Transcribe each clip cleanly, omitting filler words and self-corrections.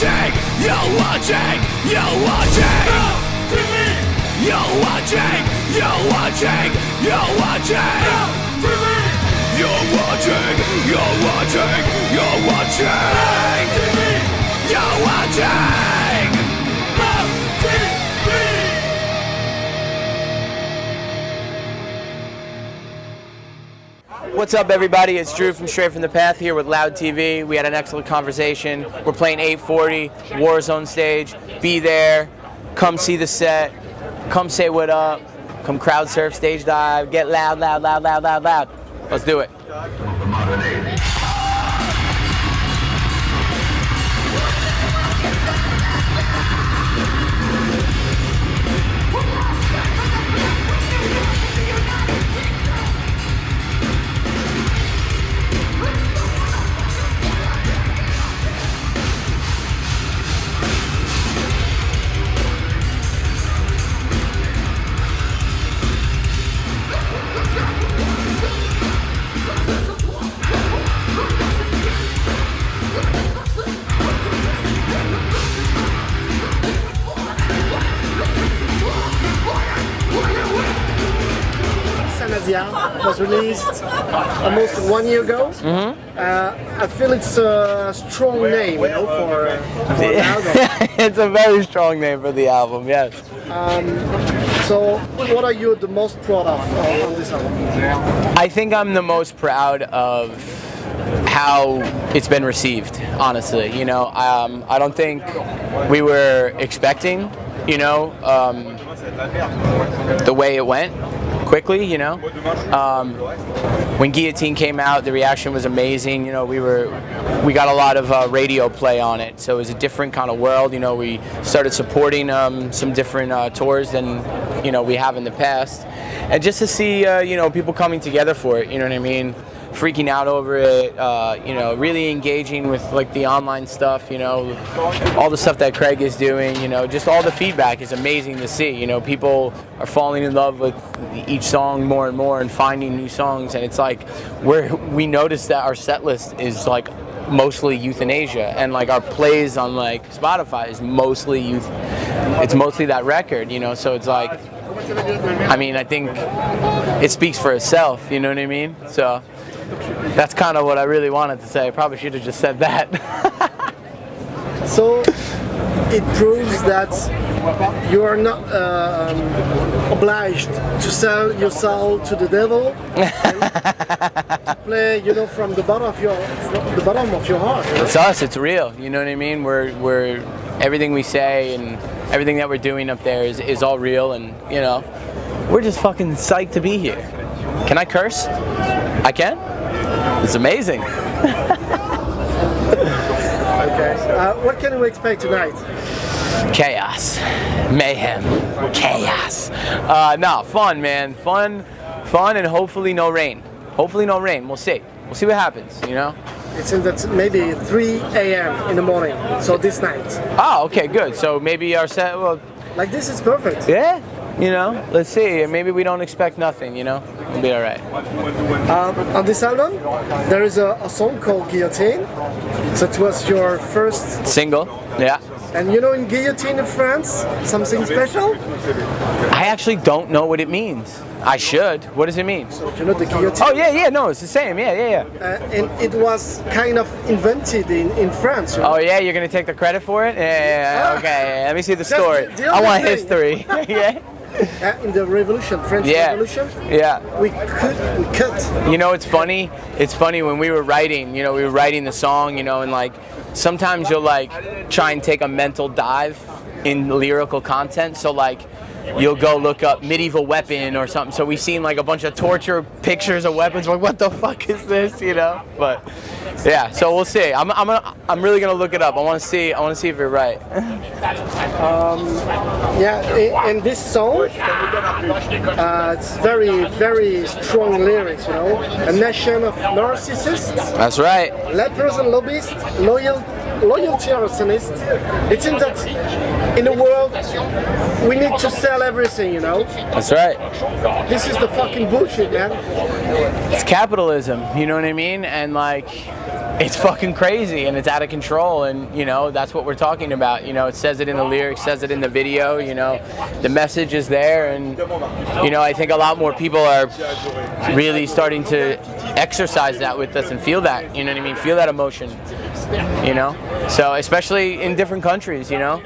watching, you're watching, you're watching. You're watching, you're watching, you're watching. You're watching, you're watching, you're watching. You're watching. What's up, everybody? It's Drew from Straight From The Path here with Loud TV. We had an excellent conversation. We're playing 840 Warzone stage. Be there. Come see the set. Come say what up. Come crowd surf, stage dive. Get loud, loud, loud, loud, loud, loud. Let's do it. Was released almost 1 year ago. I feel it's a strong name, you know, for an album. It's a very strong name for the album, yes. So, what are you the most proud of on this album? I think I'm the most proud of how it's been received, honestly. You know, I don't think we were expecting, you know, the way it went. Quickly, you know. When Guillotine came out, the reaction was amazing. You know, we got a lot of radio play on it, so it was a different kind of world. You know, we started supporting some different tours than we have in the past, and just to see you know, people coming together for it. You know what I mean? Freaking out over it, you know, really engaging with like the online stuff, you know, all the stuff that Craig is doing, you know, just all the feedback is amazing to see. You know, people are falling in love with each song more and more and finding new songs, and it's like we notice that our set list is like mostly euthanasia, and like our plays on like Spotify is mostly it's mostly that record, you know, so it's like, I mean, I think it speaks for itself, you know what I mean? So that's kind of what I really wanted to say. I probably should have just said that. So it proves that you are not obliged to sell your soul to the devil and to play, you know, from the bottom of your heart. You know? It's us. It's real. You know what I mean? We're everything we say and everything that we're doing up there is all real, and you know, we're just fucking psyched to be here. Can I curse? I can? It's amazing. Okay. What can we expect tonight? Chaos. Mayhem. Chaos. No, fun, man. Fun, and hopefully no rain. Hopefully no rain. We'll see. We'll see what happens, you know? It seems that maybe 3 a.m. in the morning, so this night. Oh, okay, good. So maybe our set, well... Like this is perfect. Yeah? You know, let's see. Maybe we don't expect nothing, you know? We'll be all right. On this album, there is a song called Guillotine. So it was your first single, yeah. And you know, in Guillotine in France, something special? I actually don't know what it means. I should. What does it mean? So you know the guillotine? Oh, yeah, no, it's the same. Yeah. And it was kind of invented in France. You know? Oh, yeah, you're going to take the credit for it? Yeah, okay. Let me see the story. I want history. Yeah. In the Revolution, French Revolution, we cut. You know, it's funny. It's funny when we were writing. You know, we were writing the song. You know, and like sometimes you'll like try and take a mental dive in lyrical content. So like you'll go look up medieval weapon or something. So we've seen like a bunch of torture pictures of weapons. We're like, what the fuck is this? You know, but. Yeah, so we'll see. I'm really gonna look it up. I want to see if you're right. Yeah, in this song, it's very, very strong lyrics. You know, a nation of narcissists. That's right. Lepers and lobbyists, loyalty-artists. It seems that in the world we need to sell everything. You know. That's right. This is the fucking bullshit, man. It's capitalism. You know what I mean? And like. it's fucking crazy and it's out of control, and you know that's what we're talking about. You know, it says it in the lyrics, says it in the video. You know, the message is there, and you know I think a lot more people are really starting to exercise that with us and feel that. You know what I mean? Feel that emotion. You know, so especially in different countries. You know,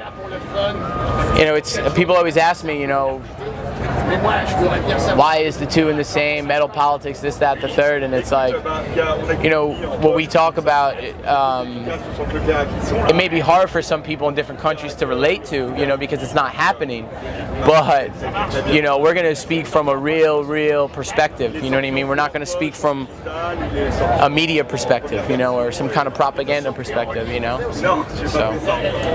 it's people always ask me. You know, why is the two in the same, metal politics, this, that, the third, and it's like, you know, what we talk about, it may be hard for some people in different countries to relate to, you know, because it's not happening, but, you know, we're going to speak from a real perspective, you know what I mean? We're not going to speak from a media perspective, you know, or some kind of propaganda perspective, you know, so.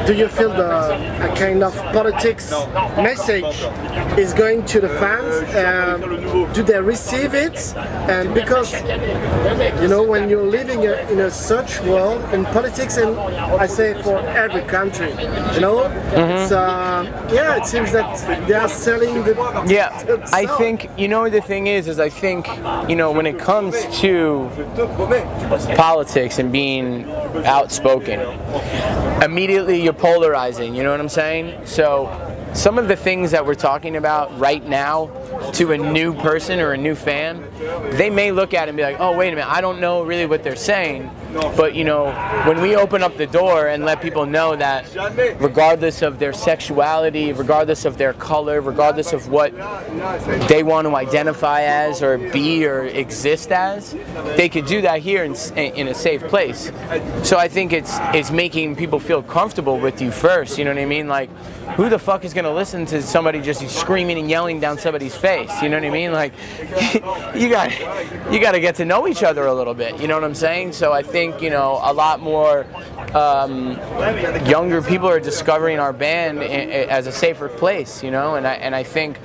Do you feel the kind of politics message is going to the fans? Do they receive it? And because you know when you're living in a such world in politics, and I say for every country, you know, it's yeah, it seems that they are selling the. Yeah, I think you know the thing is I think you know when it comes to politics and being outspoken, immediately you're polarizing. You know what I'm saying? So. Some of the things that we're talking about right now to a new person or a new fan, they may look at it and be like, oh, wait a minute, I don't know really what they're saying. But, you know, when we open up the door and let people know that regardless of their sexuality, regardless of their color, regardless of what they want to identify as or be or exist as, they could do that here in a safe place. So I think it's making people feel comfortable with you first, you know what I mean? Like, who the fuck is going to listen to somebody just screaming and yelling down somebody's face? You know what I mean? Like, you got to get to know each other a little bit. You know what I'm saying? So I think, you know, a lot more younger people are discovering our band as a safer place, you know? And I think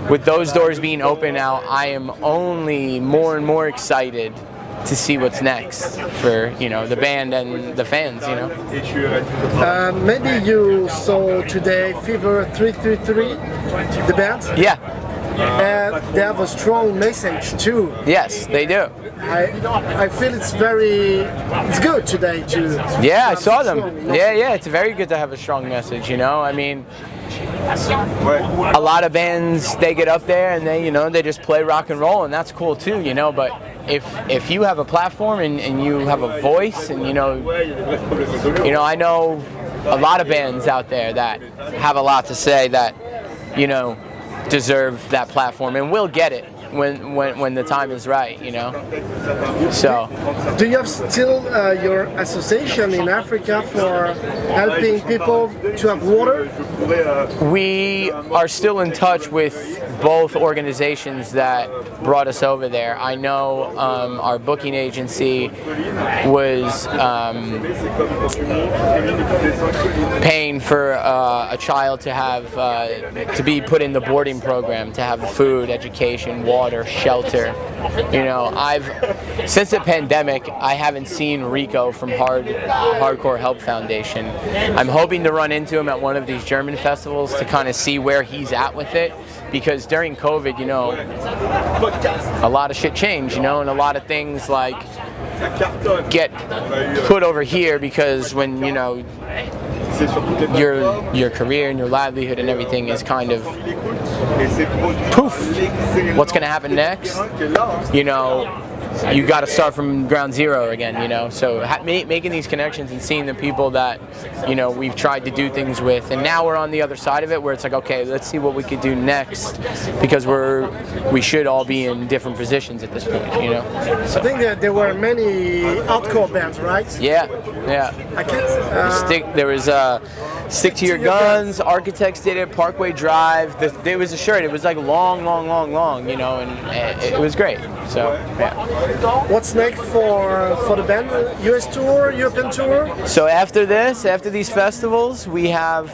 with those doors being open now, I am only more and more excited to see what's next for, you know, the band and the fans, you know. Maybe you saw today Fever 333, the band? Yeah. They have a strong message too. Yes, they do. I feel it's good today too. Yeah, I saw them. Yeah, it's very good to have a strong message, you know. I mean, a lot of bands, they get up there and they, you know, they just play rock and roll, and that's cool too, you know, but if you have a platform and you have a voice, and you know, I know a lot of bands out there that have a lot to say that, you know, deserve that platform and will get it when the time is right, you know. So do you have still your association in Africa for helping people to have water? We are still in touch with both organizations that brought us over there. I know our booking agency was paying for a child to have to be put in the boarding program, to have food, education, water, shelter. You know, since the pandemic, I haven't seen Rico from Hardcore Help Foundation. I'm hoping to run into him at one of these German festivals to kind of see where he's at with it, because during COVID, you know, a lot of shit changed, you know, and a lot of things like get put over here because when, you know, your career and your livelihood and everything is kind of poof, what's going to happen next? You know, you got to start from ground zero again, you know. So making these connections and seeing the people that, you know, we've tried to do things with, and now we're on the other side of it where it's like, okay, let's see what we could do next, because we should all be in different positions at this point, you know. So. I think that there were many hardcore bands, right? Yeah. I can't. There was Stick to Your Guns, Architects did it, Parkway Drive. There was a shirt. It was like long, you know, and it was great. So, yeah. What's next for the band? US tour, European tour? So after these festivals, we have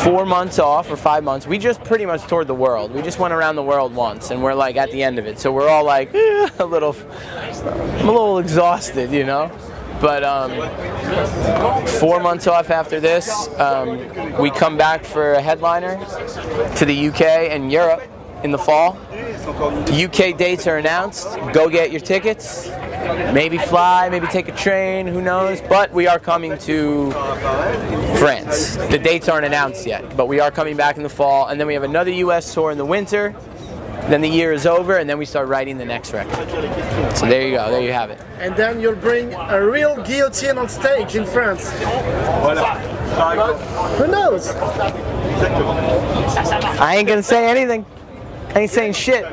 4 months off or 5 months. We just pretty much toured the world. We just went around the world once, and we're like at the end of it. So we're all like I'm a little exhausted, you know. But 4 months off after this, we come back for a headliner to the UK and Europe in the fall. UK dates are announced. Go get your tickets. Maybe fly, maybe take a train, who knows? But we are coming to France. The dates aren't announced yet, but we are coming back in the fall. And then we have another US tour in the winter. Then the year is over, and then we start writing the next record. So there you go, there you have it. And then you'll bring a real guillotine on stage in France. Who knows? I ain't gonna say anything. I ain't saying shit.